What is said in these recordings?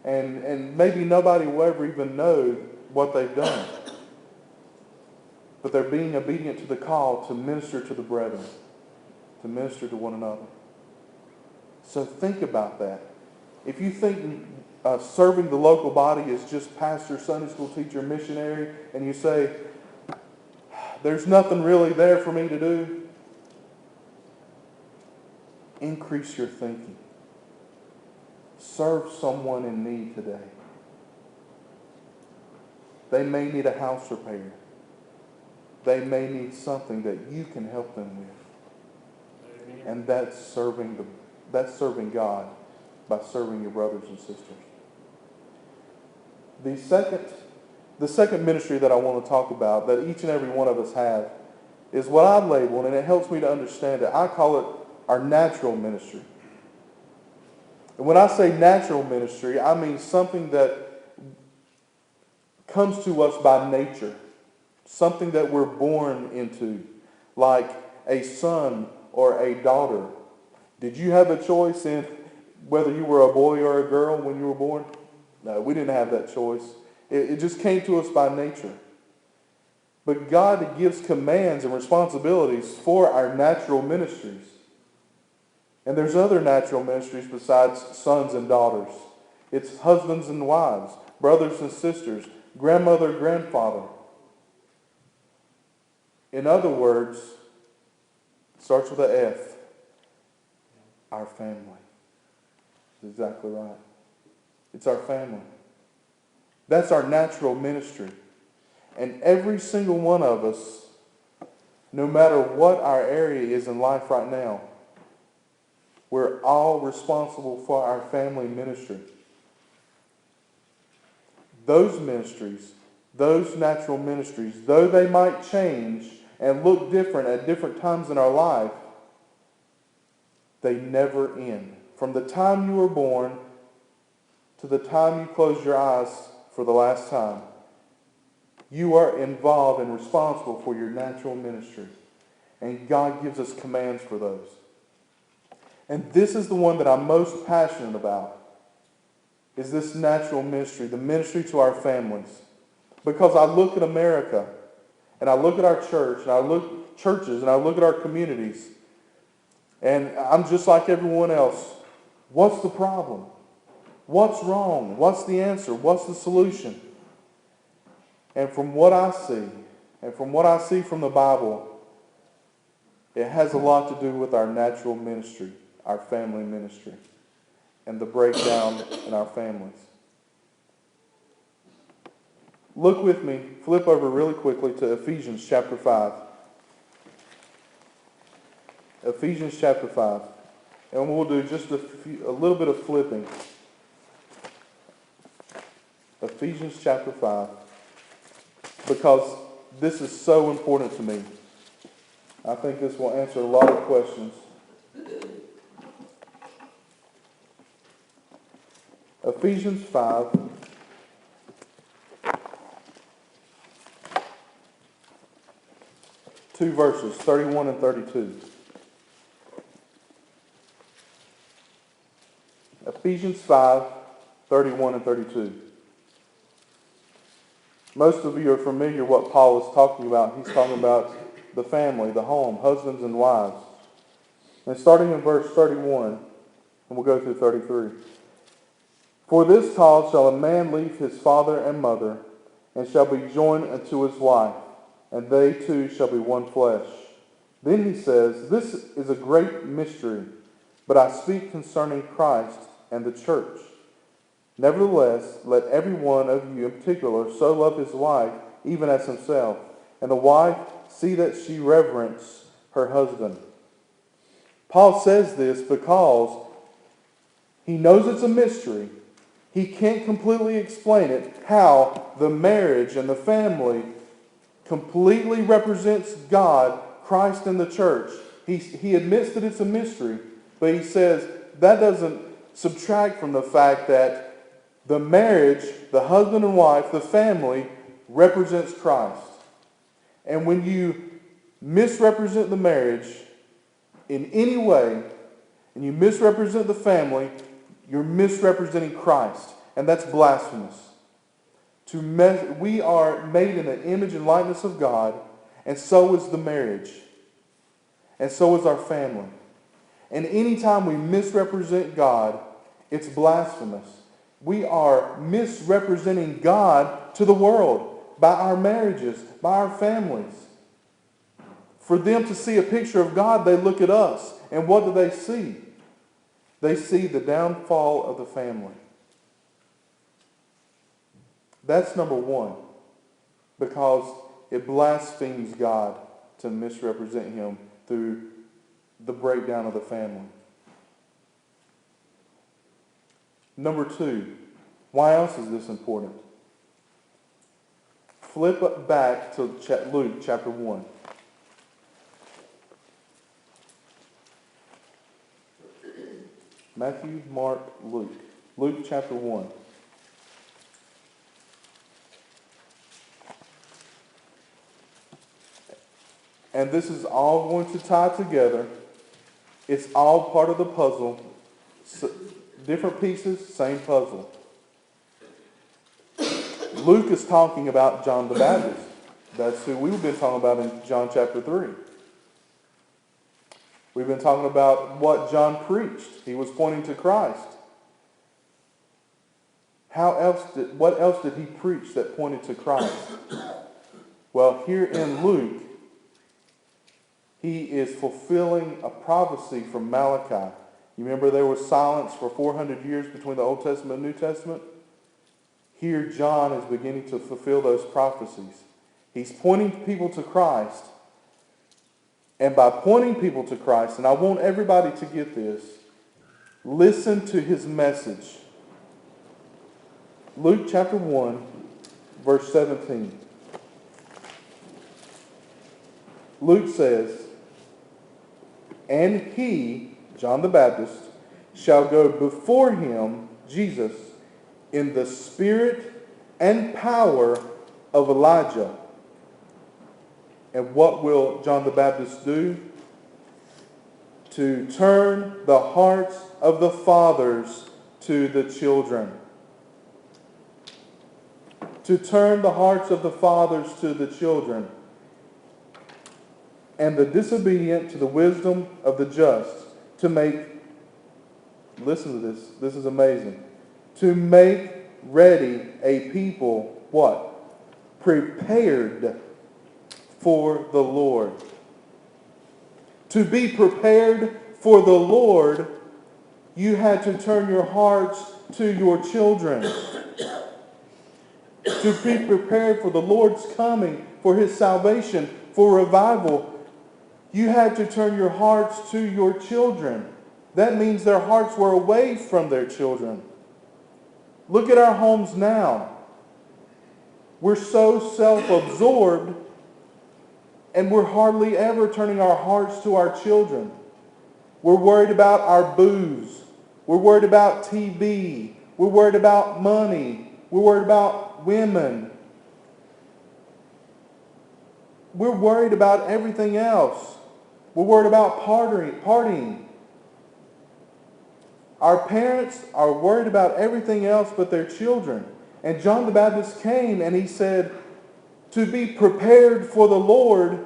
And maybe nobody will ever even know what they've done. But they're being obedient to the call to minister to the brethren, to minister to one another. So think about that. If you think serving the local body is just pastor, Sunday school teacher, missionary, and you say, there's nothing really there for me to do, increase your thinking. Serve someone in need today. They may need a house repaired. They may need something that you can help them with. Amen. And that's serving God by serving your brothers and sisters. The second ministry that I want to talk about, that each and every one of us have, is what I've labeled, and it helps me to understand it. I call it our natural ministry. And when I say natural ministry, I mean something that comes to us by nature. Something that we're born into, like a son or a daughter. Did you have a choice in whether you were a boy or a girl when you were born? No, we didn't have that choice. It just came to us by nature. But God gives commands and responsibilities for our natural ministries. And there's other natural ministries besides sons and daughters. It's husbands and wives, brothers and sisters, grandmother, grandfather. In other words, it starts with an F. Our family. That's exactly right. It's our family. That's our natural ministry. And every single one of us, no matter what our area is in life right now, we're all responsible for our family ministry. Those ministries, those natural ministries, though they might change and look different at different times in our life, they never end. From the time you were born to the time you close your eyes for the last time, you are involved and responsible for your natural ministry. And God gives us commands for those. And this is the one that I'm most passionate about, is this natural ministry, the ministry to our families. Because I look at America, and I look at our church, and I look at churches, and I look at our communities, and I'm just like everyone else. What's the problem? What's wrong? What's the answer? What's the solution? And from what I see, and from what I see from the Bible, it has a lot to do with our natural ministry, our family ministry, and the breakdown in our families. Look with me, flip over really quickly to Ephesians chapter 5. Ephesians chapter 5. And we'll do just a little bit of flipping. Ephesians chapter 5. Because this is so important to me. I think this will answer a lot of questions. Ephesians 5. Two verses, 31 and 32. Ephesians 5, 31 and 32. Most of you are familiar with what Paul is talking about. He's talking about the family, the home, husbands and wives. And starting in verse 31, and we'll go through 33. For this cause shall a man leave his father and mother, and shall be joined unto his wife, and they two shall be one flesh. Then he says, this is a great mystery, but I speak concerning Christ and the church. Nevertheless, let every one of you in particular so love his wife, even as himself, and the wife see that she reverence her husband. Paul says this because he knows it's a mystery. He can't completely explain it, how the marriage and the family completely represents God, Christ, and the church. He admits that it's a mystery, but he says that doesn't subtract from the fact that the marriage, the husband and wife, the family, represents Christ. And when you misrepresent the marriage in any way, and you misrepresent the family, you're misrepresenting Christ. and that's blasphemous. We are made in the image and likeness of God, and so is the marriage, and so is our family. And anytime we misrepresent God, it's blasphemous. We are misrepresenting God to the world by our marriages, by our families. For them to see a picture of God, they look at us. And what do they see? They see the downfall of the family. That's number one. Because it blasphemes God to misrepresent Him through the breakdown of the family. Number two, why else is this important? Flip back to Luke chapter 1. Matthew, Mark, Luke. Luke chapter 1. And this is all going to tie together. It's all part of the puzzle. Different pieces, same puzzle. Luke is talking about John the Baptist. That's who we've been talking about in John chapter 3. We've been talking about what John preached. He was pointing to Christ. What else did he preach that pointed to Christ? Well, here in Luke, he is fulfilling a prophecy from Malachi. You remember there was silence for 400 years between the Old Testament and New Testament? Here John is beginning to fulfill those prophecies. He's pointing people to Christ. And by pointing people to Christ, and I want everybody to get this, listen to his message. Luke chapter 1, verse 17. Luke says, "And he, John the Baptist, shall go before him, Jesus, in the spirit and power of Elijah." And what will John the Baptist do? To turn the hearts of the fathers to the children. To turn the hearts of the fathers to the children. And the disobedient to the wisdom of the just. To make, listen to this is amazing. To make ready a people, what? Prepared for the Lord. To be prepared for the Lord, you had to turn your hearts to your children. To be prepared for the Lord's coming, for His salvation, for revival, you had to turn your hearts to your children. That means their hearts were away from their children. Look at our homes now. We're so self-absorbed, and we're hardly ever turning our hearts to our children. We're worried about our booze. We're worried about TV. We're worried about money. We're worried about women. We're worried about everything else. We're worried about partying. Our parents are worried about everything else but their children. And John the Baptist came and he said, to be prepared for the Lord,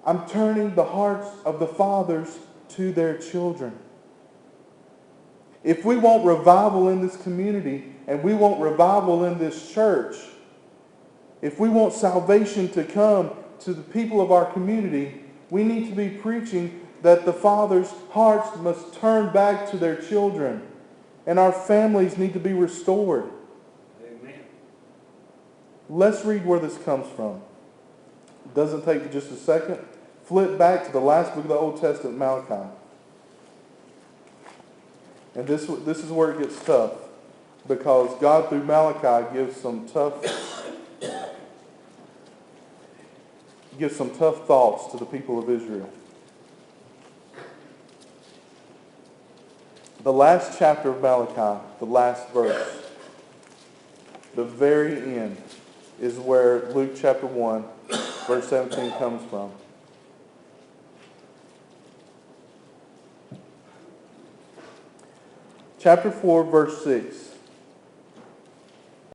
I'm turning the hearts of the fathers to their children. If we want revival in this community, and we want revival in this church, if we want salvation to come to the people of our community, we need to be preaching that the fathers' hearts must turn back to their children, and our families need to be restored. Amen. Let's read where this comes from. It doesn't take just a second. Flip back to the last book of the Old Testament, Malachi. And this is where it gets tough, because God through Malachi gives some tough thoughts to the people of Israel. The last chapter of Malachi, the last verse, the very end, is where Luke chapter 1, verse 17 comes from. Chapter 4, verse 6.